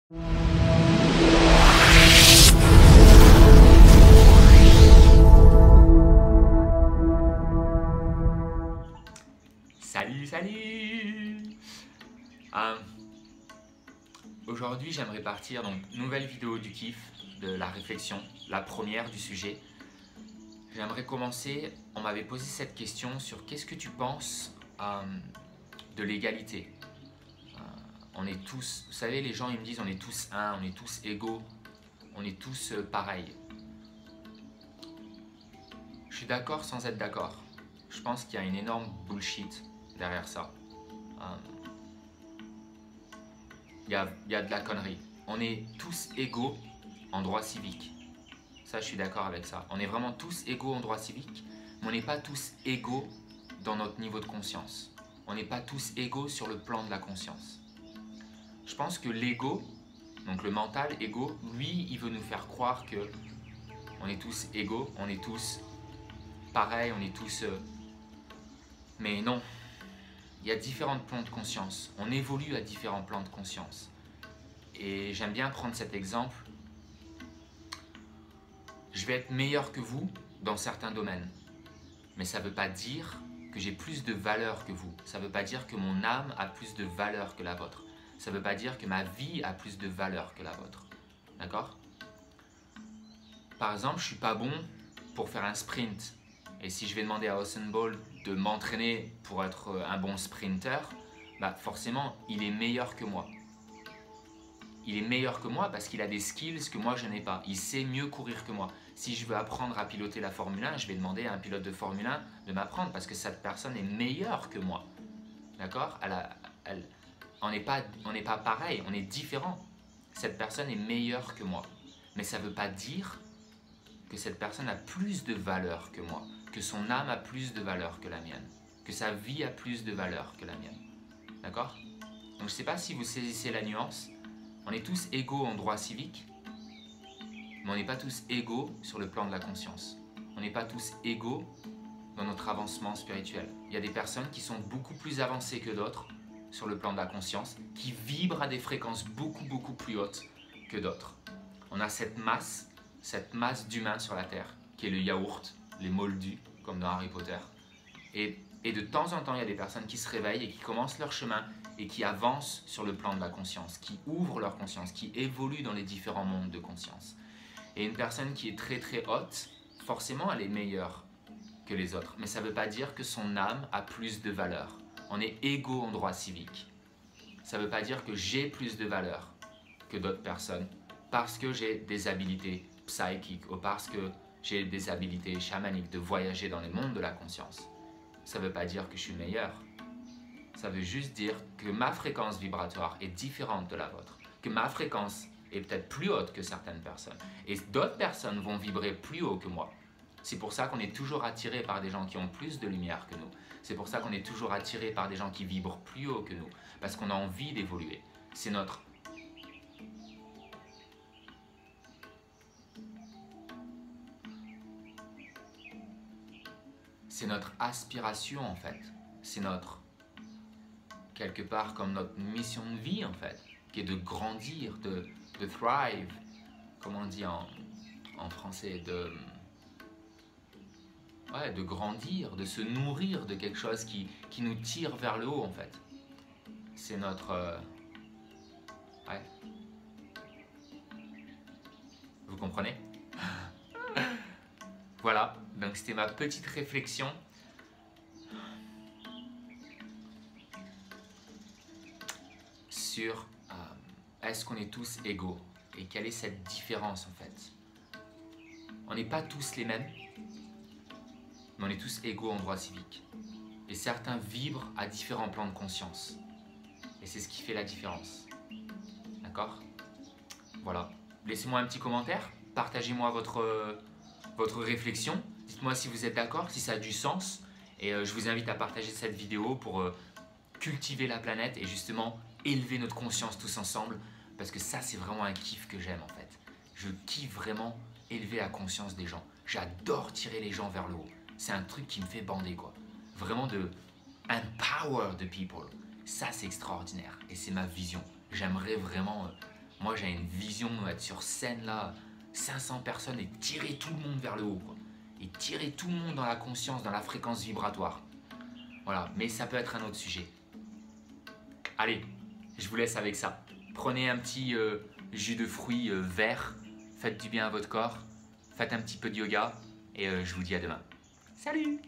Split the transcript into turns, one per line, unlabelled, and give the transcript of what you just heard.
Salut. Aujourd'hui j'aimerais partir, donc nouvelle vidéo du kiff, de la réflexion, la première du sujet. J'aimerais commencer, on m'avait posé cette question sur qu'est-ce que tu penses de l'égalité. On est tous, vous savez, les gens ils me disent on est tous un, on est tous égaux, on est tous pareils. Je suis d'accord sans être d'accord. Je pense qu'il y a une énorme bullshit derrière ça. Il y a de la connerie. On est tous égaux en droit civique. Ça, je suis d'accord avec ça. On est vraiment tous égaux en droit civique, mais on n'est pas tous égaux dans notre niveau de conscience. On n'est pas tous égaux sur le plan de la conscience. Je pense que l'ego, donc le mental ego, lui, il veut nous faire croire que on est tous égaux, on est tous pareils, on est tous... Mais non. Il y a différents plans de conscience. On évolue à différents plans de conscience. Et j'aime bien prendre cet exemple. Je vais être meilleur que vous dans certains domaines. Mais ça ne veut pas dire que j'ai plus de valeur que vous. Ça ne veut pas dire que mon âme a plus de valeur que la vôtre. Ça ne veut pas dire que ma vie a plus de valeur que la vôtre. D'accord? Par exemple, je ne suis pas bon pour faire un sprint. Et si je vais demander à Usain Bolt de m'entraîner pour être un bon sprinter, bah forcément, il est meilleur que moi. Il est meilleur que moi parce qu'il a des skills que moi je n'ai pas. Il sait mieux courir que moi. Si je veux apprendre à piloter la Formule 1, je vais demander à un pilote de Formule 1 de m'apprendre parce que cette personne est meilleure que moi. D'accord? On n'est pas pareil, on est différent. Cette personne est meilleure que moi. Mais ça ne veut pas dire que cette personne a plus de valeur que moi, que son âme a plus de valeur que la mienne, que sa vie a plus de valeur que la mienne. D'accord? Donc je ne sais pas si vous saisissez la nuance. On est tous égaux en droit civique, mais on n'est pas tous égaux sur le plan de la conscience. On n'est pas tous égaux dans notre avancement spirituel. Il y a des personnes qui sont beaucoup plus avancées que d'autres sur le plan de la conscience, qui vibrent à des fréquences beaucoup plus hautes que d'autres. On a cette masse d'humains sur la Terre, qui est le yaourt, les moldus, comme dans Harry Potter. Et de temps en temps, il y a des personnes qui se réveillent et qui commencent leur chemin et qui avancent sur le plan de la conscience, qui ouvrent leur conscience, qui évoluent dans les différents mondes de conscience. Et une personne qui est très haute, forcément, elle est meilleure que les autres. Mais ça ne veut pas dire que son âme a plus de valeur. On est égaux en droit civique. Ça ne veut pas dire que j'ai plus de valeur que d'autres personnes parce que j'ai des habilités psychiques ou parce que j'ai des habilités chamaniques de voyager dans les mondes de la conscience. Ça ne veut pas dire que je suis meilleur. Ça veut juste dire que ma fréquence vibratoire est différente de la vôtre. Que ma fréquence est peut-être plus haute que certaines personnes. Et d'autres personnes vont vibrer plus haut que moi. C'est pour ça qu'on est toujours attiré par des gens qui ont plus de lumière que nous. C'est pour ça qu'on est toujours attiré par des gens qui vibrent plus haut que nous. Parce qu'on a envie d'évoluer. C'est notre... C'est notre aspiration en fait. C'est notre... quelque part comme notre mission de vie en fait. Qui est de grandir, de thrive. Comment on dit en français, de grandir, de se nourrir de quelque chose qui nous tire vers le haut en fait. C'est notre... ouais. Vous comprenez? Voilà, donc c'était ma petite réflexion. Sur est-ce qu'on est tous égaux et quelle est cette différence en fait. On n'est pas tous les mêmes, mais on est tous égaux en droit civique. Et certains vibrent à différents plans de conscience. Et c'est ce qui fait la différence. D'accord? Voilà. Laissez-moi un petit commentaire, partagez-moi votre réflexion. Dites-moi si vous êtes d'accord, si ça a du sens. Et je vous invite à partager cette vidéo pour cultiver la planète et justement élever notre conscience tous ensemble. Parce que ça, c'est vraiment un kiff que j'aime en fait. Je kiffe vraiment élever la conscience des gens. J'adore tirer les gens vers le haut. C'est un truc qui me fait bander quoi. Vraiment de empower the people. Ça, c'est extraordinaire et c'est ma vision. J'aimerais vraiment Moi, j'ai une vision d'être sur scène là, 500 personnes et tirer tout le monde vers le haut, quoi. Et tirer tout le monde dans la conscience, dans la fréquence vibratoire. Voilà, mais ça peut être un autre sujet. Allez, je vous laisse avec ça. Prenez un petit jus de fruits vert, faites du bien à votre corps, faites un petit peu de yoga et je vous dis à demain. Salut!